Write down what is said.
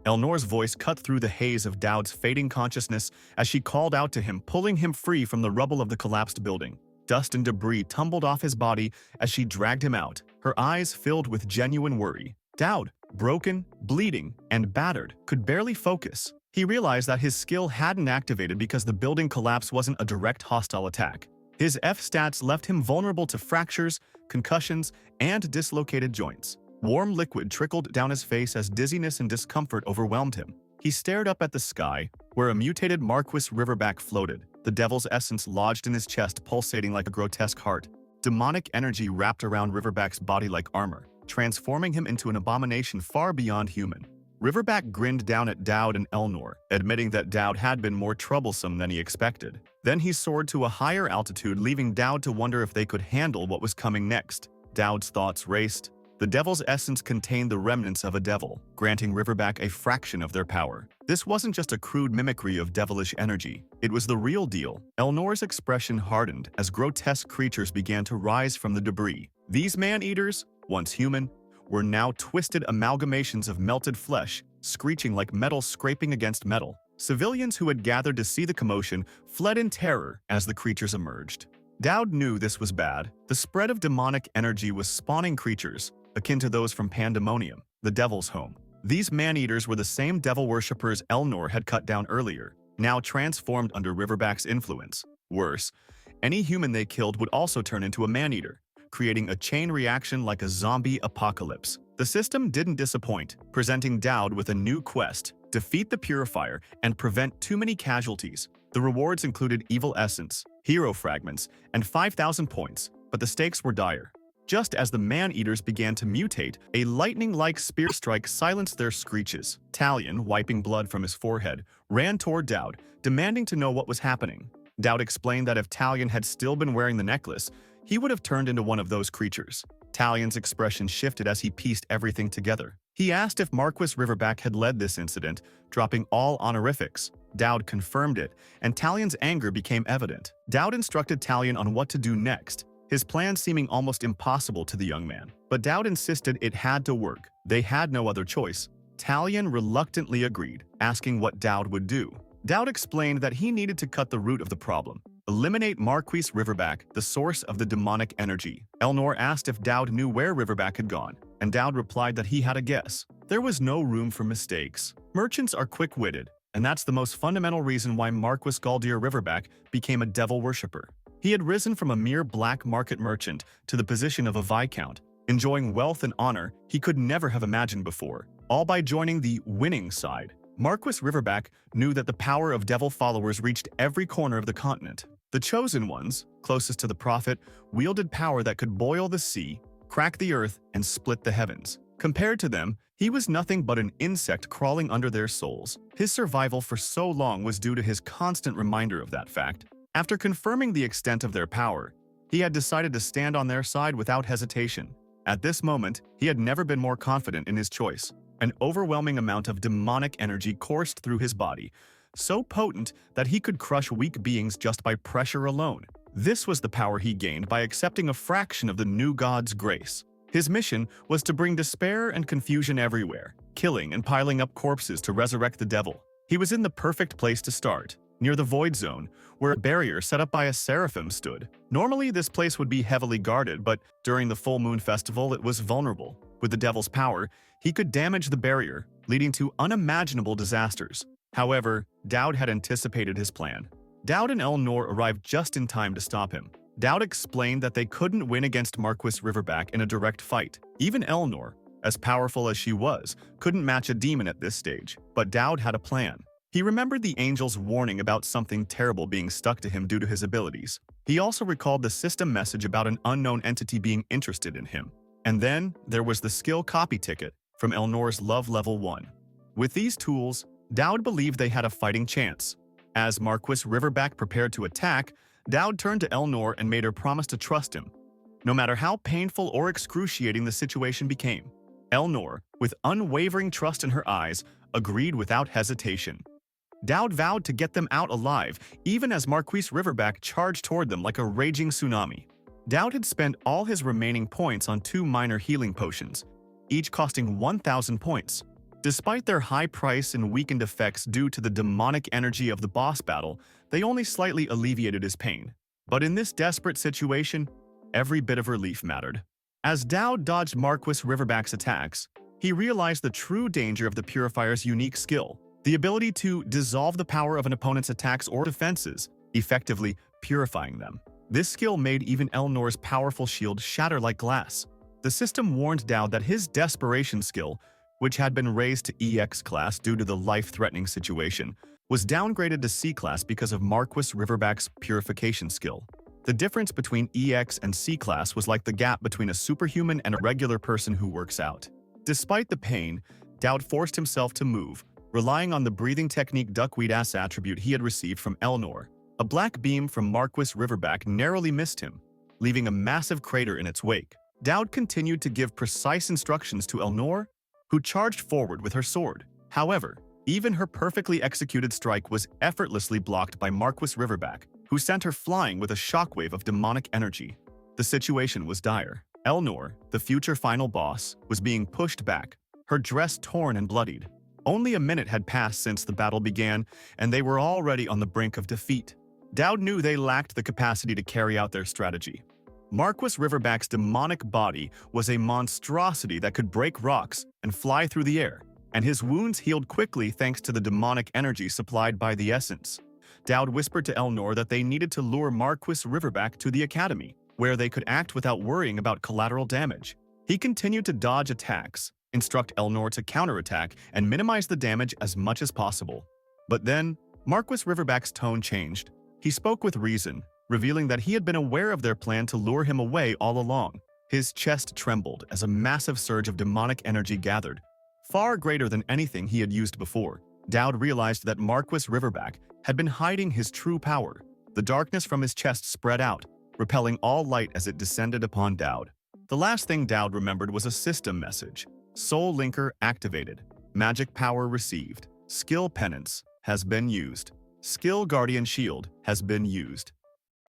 Elnor's voice cut through the haze of Dowd's fading consciousness as she called out to him, pulling him free from the rubble of the collapsed building. Dust and debris tumbled off his body as she dragged him out, her eyes filled with genuine worry. Dowd, broken, bleeding, and battered, could barely focus. He realized that his skill hadn't activated because the building collapse wasn't a direct hostile attack. His F-stats left him vulnerable to fractures, concussions, and dislocated joints. Warm liquid trickled down his face as dizziness and discomfort overwhelmed him. He stared up at the sky, where a mutated Marquis Riverback floated, the devil's essence lodged in his chest pulsating like a grotesque heart. Demonic energy wrapped around Riverback's body like armor, transforming him into an abomination far beyond human. Riverback grinned down at Dowd and Elnor, admitting that Dowd had been more troublesome than he expected. Then he soared to a higher altitude, leaving Dowd to wonder if they could handle what was coming next. Dowd's thoughts raced. The devil's essence contained the remnants of a devil, granting Riverback a fraction of their power. This wasn't just a crude mimicry of devilish energy. It was the real deal. Elnor's expression hardened as grotesque creatures began to rise from the debris. These man-eaters, once human, were now twisted amalgamations of melted flesh, screeching like metal scraping against metal. Civilians who had gathered to see the commotion fled in terror as the creatures emerged. Dowd knew this was bad. The spread of demonic energy was spawning creatures, akin to those from Pandemonium, the Devil's Home. These man-eaters were the same devil worshippers Elnor had cut down earlier, now transformed under Riverback's influence. Worse, any human they killed would also turn into a man-eater, creating a chain reaction like a zombie apocalypse. The system didn't disappoint, presenting Dowd with a new quest: defeat the Purifier and prevent too many casualties. The rewards included evil essence, hero fragments, and 5,000 points, but the stakes were dire. Just as the man-eaters began to mutate, a lightning-like spear strike silenced their screeches. Talion, wiping blood from his forehead, ran toward Dowd, demanding to know what was happening. Dowd explained that if Talion had still been wearing the necklace, he would have turned into one of those creatures. Talion's expression shifted as he pieced everything together. He asked if Marquis Riverback had led this incident, dropping all honorifics. Dowd confirmed it, and Talion's anger became evident. Dowd instructed Talion on what to do next, his plan seeming almost impossible to the young man. But Dowd insisted it had to work. They had no other choice. Talion reluctantly agreed, asking what Dowd would do. Dowd explained that he needed to cut the root of the problem. Eliminate Marquis Riverback, the source of the demonic energy. Elnor asked if Dowd knew where Riverback had gone, and Dowd replied that he had a guess. There was no room for mistakes. Merchants are quick-witted, and that's the most fundamental reason why Marquis Galdir Riverback became a devil worshipper. He had risen from a mere black market merchant to the position of a viscount, enjoying wealth and honor he could never have imagined before, all by joining the winning side. Marquis Riverback knew that the power of devil followers reached every corner of the continent. The chosen ones, closest to the prophet, wielded power that could boil the sea, crack the earth, and split the heavens. Compared to them, he was nothing but an insect crawling under their souls. His survival for so long was due to his constant reminder of that fact. After confirming the extent of their power, he had decided to stand on their side without hesitation. At this moment, he had never been more confident in his choice. An overwhelming amount of demonic energy coursed through his body, so potent that he could crush weak beings just by pressure alone. This was the power he gained by accepting a fraction of the new god's grace. His mission was to bring despair and confusion everywhere, killing and piling up corpses to resurrect the devil. He was in the perfect place to start, near the Void Zone, where a barrier set up by a seraphim stood. Normally, this place would be heavily guarded, but during the full moon festival, it was vulnerable. With the devil's power, he could damage the barrier, leading to unimaginable disasters. However, Dowd had anticipated his plan. Dowd and Elnor arrived just in time to stop him. Dowd explained that they couldn't win against Marquis Riverback in a direct fight. Even Elnor, as powerful as she was, couldn't match a demon at this stage. But Dowd had a plan. He remembered the angel's warning about something terrible being stuck to him due to his abilities. He also recalled the system message about an unknown entity being interested in him. And then there was the skill copy ticket from Elnor's Love Level 1. With these tools, Dowd believed they had a fighting chance. As Marquis Riverback prepared to attack, Dowd turned to Elnor and made her promise to trust him, no matter how painful or excruciating the situation became. Elnor, with unwavering trust in her eyes, agreed without hesitation. Dowd vowed to get them out alive, even as Marquis Riverback charged toward them like a raging tsunami. Dowd had spent all his remaining points on 2 minor healing potions, each costing 1,000 points. Despite their high price and weakened effects due to the demonic energy of the boss battle, they only slightly alleviated his pain. But in this desperate situation, every bit of relief mattered. As Dowd dodged Marquis Riverback's attacks, he realized the true danger of the Purifier's unique skill, the ability to dissolve the power of an opponent's attacks or defenses, effectively purifying them. This skill made even Elnor's powerful shield shatter like glass. The system warned Dowd that his desperation skill, which had been raised to EX class due to the life-threatening situation, was downgraded to C class because of Marquis Riverback's purification skill. The difference between EX and C class was like the gap between a superhuman and a regular person who works out. Despite the pain, Dowd forced himself to move, relying on the breathing technique duckweed-ass attribute he had received from Elnor. A black beam from Marquis Riverback narrowly missed him, leaving a massive crater in its wake. Dowd continued to give precise instructions to Elnor, who charged forward with her sword. However, even her perfectly executed strike was effortlessly blocked by Marquis Riverback, who sent her flying with a shockwave of demonic energy. The situation was dire. Elnor, the future final boss, was being pushed back, her dress torn and bloodied. Only a minute had passed since the battle began, and they were already on the brink of defeat. Dowd knew they lacked the capacity to carry out their strategy. Marquis Riverback's demonic body was a monstrosity that could break rocks and fly through the air, and his wounds healed quickly thanks to the demonic energy supplied by the essence. Dowd whispered to Elnor that they needed to lure Marquis Riverback to the academy, where they could act without worrying about collateral damage. He continued to dodge attacks, instruct Elnor to counterattack, and minimize the damage as much as possible. But then, Marquis Riverback's tone changed. He spoke with reason, revealing that he had been aware of their plan to lure him away all along. His chest trembled as a massive surge of demonic energy gathered, far greater than anything he had used before. Dowd realized that Marquis Riverback had been hiding his true power. The darkness from his chest spread out, repelling all light as it descended upon Dowd. The last thing Dowd remembered was a system message. Soul Linker activated. Magic power received. Skill Penance has been used. Skill Guardian Shield has been used.